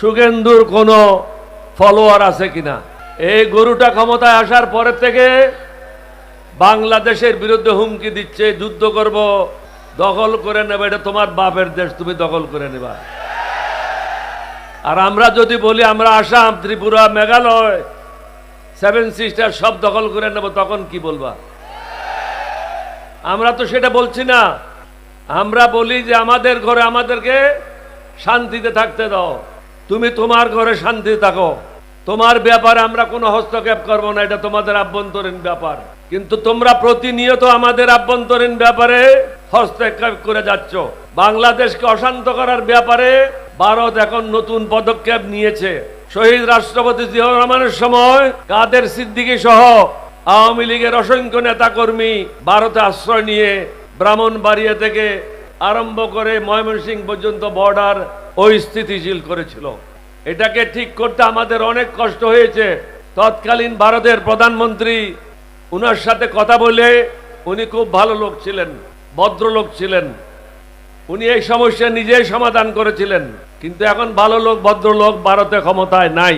সুগেন্দুর কোনো ফলোয়ার আছে কিনা। এই গরুটা ক্ষমতায় আসার পরের থেকে বাংলাদেশের বিরুদ্ধে হুমকি দিচ্ছে, যুদ্ধ করব, দখল করে নেবে, এটা তোমার বাপের দেশ, তুমি দখল করে নেবা। আর আমরা যদি বলি আমরা আসাম, ত্রিপুরা, মেঘালয়, 7 সিস্টার সব দখল করে নেব, তখন কি বলবা? আমরা তো সেটা বলছি না। আমরা বলি যে আমাদের ঘরে আমাদেরকে শান্তিতে থাকতে দাও, তুমি তোমার ঘরে শান্তিতে থাকো, তোমার ব্যাপারে আমরা কোনো হস্তক্ষেপ করবো না, এটা তোমাদের আভ্যন্তরীণ ব্যাপার। কিন্তু তোমরা প্রতিনিয়ত আমাদের আভ্যন্তরীণ ব্যাপারে হস্তক্ষেপ করে যাচ্ছ। বাংলাদেশকে অশান্ত করার ব্যাপারে ভারত এখন নতুন পদক্ষেপ নিয়েছে। শহীদ রাষ্ট্রপতি জিয়াউর রহমানের সময় কাদের সিদ্দিকী সহ আওয়ামী লীগের অসংখ্য নেতাকর্মী ভারতে আশ্রয় নিয়ে ব্রাহ্মণবাড়িয়া থেকে আরম্ভ করে ময়মনসিংহ পর্যন্ত বর্ডার অস্থিতিশীল করেছিল। এটাকে ঠিক করতে আমাদের অনেক কষ্ট হয়েছে। তৎকালীন ভারতের প্রধানমন্ত্রী, উনার সাথে কথা বলে, উনি খুব ভালো লোক ছিলেন, ভদ্রলোক ছিলেন, উনি এই সমস্যা নিজেই সমাধান করেছিলেন। কিন্তু এখন ভালো লোক, ভদ্রলোক ভারতে ক্ষমতায় নাই।